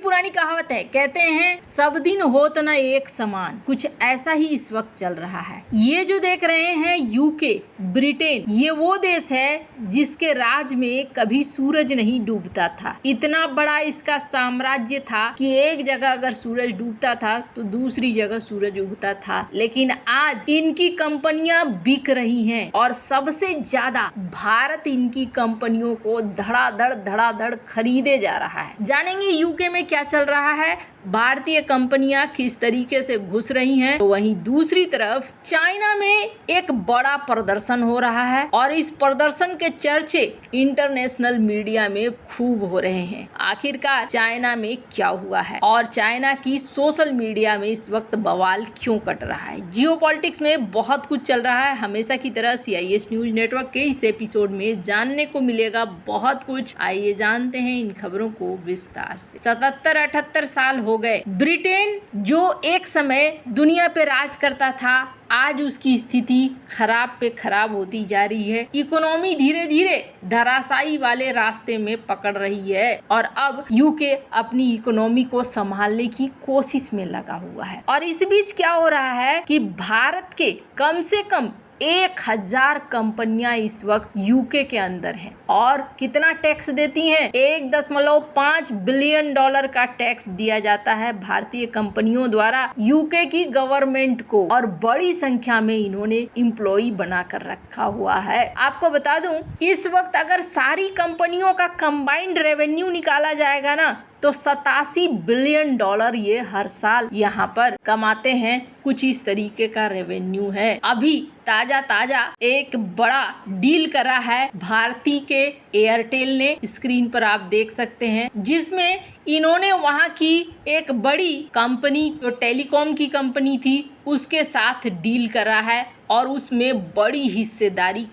पुरानी कहावत है, कहते हैं सब दिन होत न एक समान। कुछ ऐसा ही इस वक्त चल रहा है। ये जो देख रहे हैं यूके, ब्रिटेन, ये वो देश है जिसके राज में कभी सूरज नहीं डूबता था। इतना बड़ा इसका साम्राज्य था कि एक जगह अगर सूरज डूबता था तो दूसरी जगह सूरज उगता था। लेकिन आज इनकी कंपनियां बिक रही हैं और सबसे ज्यादा भारत इनकी कंपनियों को धड़ाधड़ खरीदे जा रहा है। जानेंगे यूके में क्या चल रहा है, भारतीय कंपनियां किस तरीके से घुस रही हैं। तो वहीं दूसरी तरफ चाइना में एक बड़ा प्रदर्शन हो रहा है और इस प्रदर्शन के चर्चे इंटरनेशनल मीडिया में खूब हो रहे हैं। आखिरकार चाइना में क्या हुआ है और चाइना की सोशल मीडिया में इस वक्त बवाल क्यों कट रहा है। जियोपॉलिटिक्स में बहुत कुछ चल रहा है। हमेशा की तरह CIS न्यूज नेटवर्क के इस एपिसोड में जानने को मिलेगा बहुत कुछ। आइए जानते हैं इन खबरों को विस्तार से। 77-78 साल हो गए। ब्रिटेन जो एक समय दुनिया पे राज करता था, आज उसकी स्थिति खराब पे खराब होती जा रही है। इकोनॉमी धीरे धीरे धराशायी वाले रास्ते में पकड़ रही है और अब यूके अपनी इकोनॉमी को संभालने की कोशिश में लगा हुआ है। और इस बीच क्या हो रहा है कि भारत के कम से कम 1000 कंपनियां इस वक्त यूके के अंदर हैं और कितना टैक्स देती हैं, $1.5 बिलियन का टैक्स दिया जाता है भारतीय कंपनियों द्वारा यूके की गवर्नमेंट को। और बड़ी संख्या में इन्होंने एम्प्लॉई बनाकर रखा हुआ है। आपको बता दूं, इस वक्त अगर सारी कंपनियों का कंबाइंड रेवेन्यू निकाला जाएगा ना तो $87 बिलियन ये हर साल यहाँ पर कमाते हैं। कुछ इस तरीके का रेवेन्यू है। अभी ताजा एक बड़ा डील करा है भारती के एयरटेल ने, स्क्रीन पर आप देख सकते हैं, जिसमें इन्होंने वहाँ की एक बड़ी कंपनी जो टेलीकॉम की कंपनी थी उसके साथ डील करा है और उसमें बड़ी हिस्सेदारी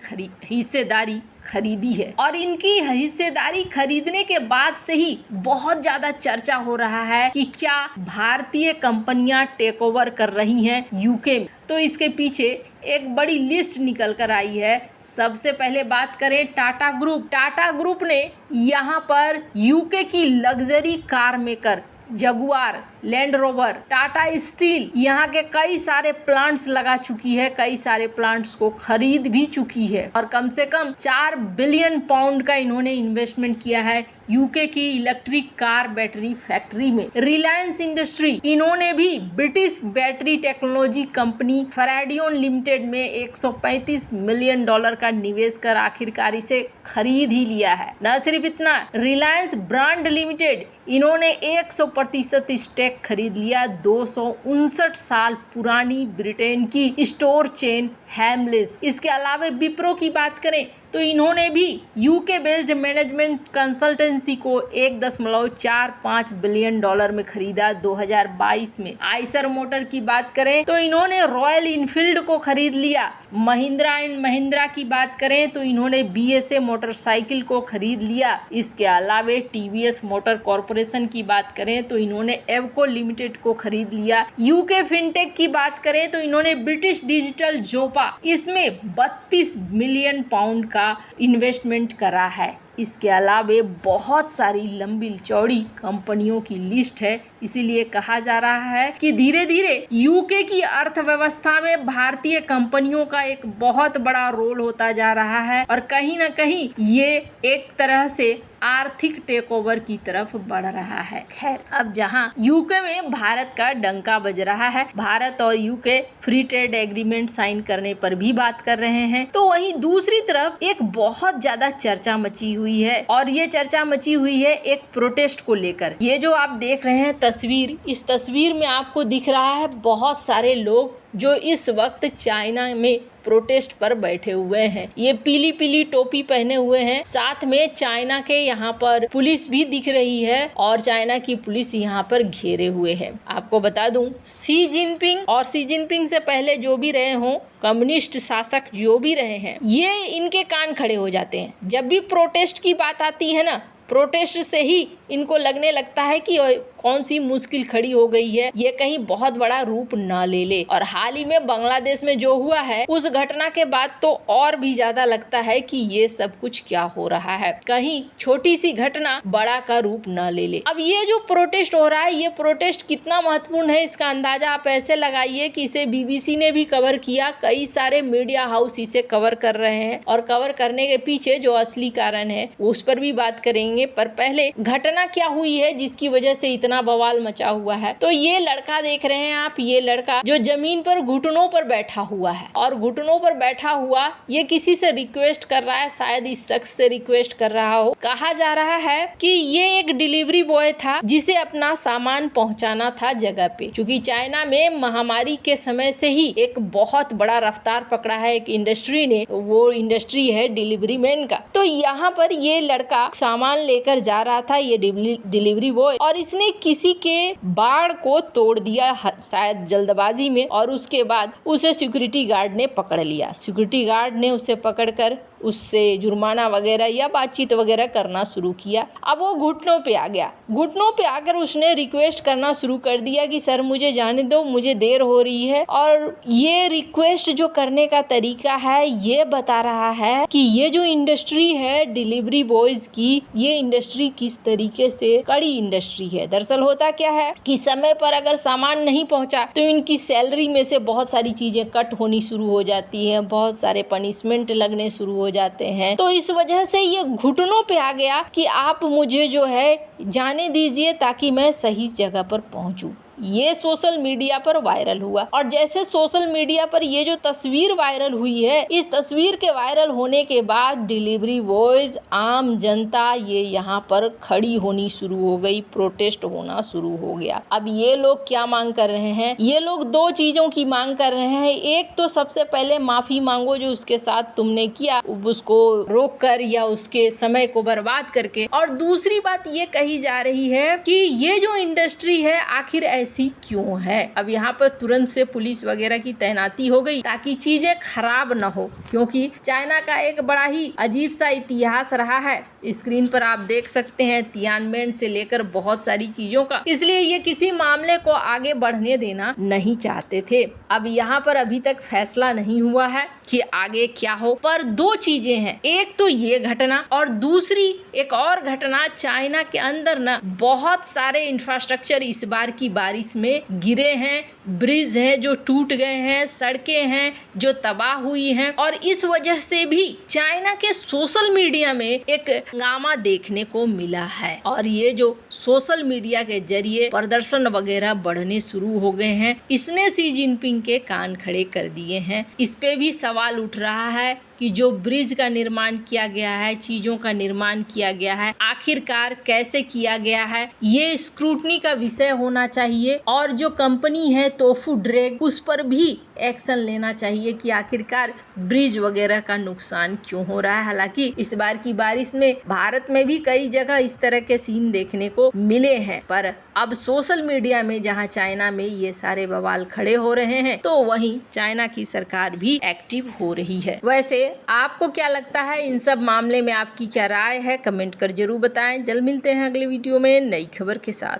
खरीदी है। और इनकी हिस्सेदारी खरीदने के बाद से ही बहुत ज्यादा चर्चा हो रहा है कि क्या भारतीय कंपनियां टेक ओवर कर रही हैं यूके में। तो इसके पीछे एक बड़ी लिस्ट निकल कर आई है। सबसे पहले बात करें टाटा ग्रुप ने यहाँ पर यूके की luxury car maker Jaguar, land rover, Tata steel यहाँ के कई सारे प्लांट्स लगा चुकी है, कई सारे प्लांट्स को खरीद भी चुकी है और कम से कम £4 बिलियन का इन्होंने इन्वेस्टमेंट किया है यूके की इलेक्ट्रिक कार बैटरी फैक्ट्री में। रिलायंस इंडस्ट्री, इन्होंने भी British battery technology company Faradion limited में $135 मिलियन का निवेश कर आखिरकार इसे खरीद ही लिया है। न सिर्फ इतना, रिलायंस ब्रांड लिमिटेड, इन्होंने 100% स्टेक खरीद लिया 259 साल पुरानी ब्रिटेन की स्टोर चेन हैमलेस। इसके अलावा विप्रो की बात करें तो इन्होंने भी यूके बेस्ड मैनेजमेंट कंसल्टेंसी को $1.45 बिलियन में खरीदा 2022 में। आइसर मोटर की बात करें तो इन्होंने रॉयल इनफील्ड को खरीद लिया। महिंद्रा एंड महिंद्रा की बात करें तो इन्होंने BSA मोटरसाइकिल को खरीद लिया। इसके अलावा TVS मोटर कॉर्पोरेशन की बात करें तो इन्होंने एवको लिमिटेड को खरीद लिया। यूके फिनटेक की बात करें तो इन्होंने ब्रिटिश डिजिटल जोपा, इसमें £32 मिलियन का इन्वेस्टमेंट करा है। इसके अलावा बहुत सारी लंबी चौड़ी कंपनियों की लिस्ट है। इसीलिए कहा जा रहा है कि धीरे धीरे यूके की अर्थव्यवस्था में भारतीय कंपनियों का एक बहुत बड़ा रोल होता जा रहा है और कहीं ना कहीं ये एक तरह से आर्थिक टेक ओवर की तरफ बढ़ रहा है। खैर, अब जहां यूके में भारत का डंका बज रहा है, भारत और UK free trade agreement sign करने पर भी बात कर रहे हैं, तो वहीं दूसरी तरफ एक बहुत ज्यादा चर्चा मची हुई है और ये चर्चा मची हुई है एक प्रोटेस्ट को लेकर। ये जो आप देख रहे हैं तस्वीर, इस तस्वीर में आपको दिख रहा है बहुत सारे लोग जो इस वक्त चाइना में प्रोटेस्ट पर बैठे हुए हैं। ये पीली पीली टोपी पहने हुए हैं। साथ में चाइना के यहाँ पर पुलिस भी दिख रही है और चाइना की पुलिस यहाँ पर घेरे हुए है। आपको बता दूं, शी जिनपिंग से पहले जो भी रहे हों, कम्युनिस्ट शासक जो भी रहे हैं, ये इनके कान खड़े हो जाते हैं। जब भी प्रोटेस्ट की बात आती है ना, प्रोटेस्ट से ही इनको लगने लगता है कि कौन सी मुश्किल खड़ी हो गई है, ये कहीं बहुत बड़ा रूप न ले ले। और हाल ही में बांग्लादेश में जो हुआ है उस घटना के बाद तो और भी ज्यादा लगता है कि ये सब कुछ क्या हो रहा है, कहीं छोटी सी घटना बड़ा का रूप न ले ले। अब ये जो प्रोटेस्ट हो रहा है, ये प्रोटेस्ट कितना महत्वपूर्ण है इसका अंदाजा आप ऐसे लगाइए कि इसे बीबीसी ने भी कवर किया, कई सारे मीडिया हाउस इसे कवर कर रहे हैं और कवर करने के पीछे जो असली कारण है उस पर भी बात करेंगे। पर पहले घटना क्या हुई है जिसकी वजह से इतना बवाल मचा हुआ है। तो ये लड़का देख रहे हैं आप, ये लड़का जो जमीन पर घुटनों पर बैठा हुआ है और घुटनों पर बैठा हुआ ये किसी से रिक्वेस्ट कर रहा है, शायद इस शख्स से रिक्वेस्ट कर रहा हो। कहा जा रहा है कि ये एक डिलीवरी बॉय था जिसे अपना सामान पहुंचाना था जगह पे, क्योंकि चाइना में महामारी के समय से ही एक बहुत बड़ा रफ्तार पकड़ा है एक इंडस्ट्री ने, वो इंडस्ट्री है डिलीवरी मैन का। तो यहाँ पर ये लड़का सामान लेकर जा रहा था, ये डिलीवरी बॉय, और इसने किसी के बाड़ को तोड़ दिया शायद जल्दबाजी में, और उसके बाद उसे सिक्योरिटी गार्ड ने पकड़ लिया। सिक्योरिटी गार्ड ने उसे पकड़कर उससे जुर्माना वगैरह या बातचीत वगैरह करना शुरू किया। अब वो घुटनों पे आ गया, घुटनों पे आकर उसने रिक्वेस्ट करना शुरू कर दिया कि सर मुझे जाने दो, मुझे देर हो रही है। और ये रिक्वेस्ट जो करने का तरीका है ये बता रहा है कि ये जो इंडस्ट्री है डिलीवरी बॉयज की, ये इंडस्ट्री किस तरीके से कड़ी इंडस्ट्री है। दरअसल होता क्या है कि समय पर अगर सामान नहीं पहुंचा तो इनकी सैलरी में से बहुत सारी चीजें कट होनी शुरू हो जाती है, बहुत सारे पनिशमेंट लगने शुरू हो जाते हैं। तो इस वजह से ये घुटनों पे आ गया कि आप मुझे जो है जाने दीजिए ताकि मैं सही जगह पर पहुंचूं। ये सोशल मीडिया पर वायरल हुआ, और जैसे सोशल मीडिया पर ये जो तस्वीर वायरल हुई है, इस तस्वीर के वायरल होने के बाद डिलीवरी बॉयज, आम जनता ये यहाँ पर खड़ी होनी शुरू हो गई, प्रोटेस्ट होना शुरू हो गया। अब ये लोग क्या मांग कर रहे हैं, ये लोग दो चीजों की मांग कर रहे हैं। एक तो सबसे पहले माफी मांगो जो उसके साथ तुमने किया, उसको रोक कर या उसके समय को बर्बाद करके। और दूसरी बात ये कही जा रही है कि ये जो इंडस्ट्री है आखिर ऐसी क्यों है। अब यहाँ पर तुरंत से पुलिस वगैरह की तैनाती हो गई ताकि चीजें खराब न हो, क्योंकि चाइना का एक बड़ा ही अजीब सा इतिहास रहा है। स्क्रीन पर आप देख सकते हैं तियानमेन से लेकर बहुत सारी चीजों का, इसलिए ये किसी मामले को आगे बढ़ने देना नहीं चाहते थे। अब यहाँ पर अभी तक फैसला नहीं हुआ है कि आगे क्या हो, पर दो चीजें हैं, एक तो ये घटना और दूसरी एक और घटना, चाइना के अंदर ना बहुत सारे इंफ्रास्ट्रक्चर इस बार की बारिश में गिरे हैं, ब्रिज हैं जो टूट गए हैं, सड़कें हैं जो तबाह हुई हैं, और इस वजह से भी चाइना के सोशल मीडिया में एक हंगामा देखने को मिला है। और ये जो सोशल मीडिया के जरिए प्रदर्शन वगैरह बढ़ने शुरू हो गए हैं, इसने शी जिनपिंग के कान खड़े कर दिए हैं। इस पे भी सवाल उठ रहा है कि जो ब्रिज का निर्माण किया गया है, चीजों का निर्माण किया गया है, आखिरकार कैसे किया गया है, ये स्क्रूटनी का विषय होना चाहिए। और जो कंपनी है तोफू ड्रैग, उस पर भी एक्शन लेना चाहिए कि आखिरकार ब्रिज वगैरह का नुकसान क्यों हो रहा है। हालांकि इस बार की बारिश में भारत में भी कई जगह इस तरह के सीन देखने को मिले हैं, पर अब सोशल मीडिया में जहां चाइना में ये सारे बवाल खड़े हो रहे हैं, तो वहीं चाइना की सरकार भी एक्टिव हो रही है। वैसे आपको क्या लगता है इन सब मामले में, आपकी क्या राय है, कमेंट कर जरूर बताएं। जल्द मिलते हैं अगले वीडियो में नई खबर के साथ।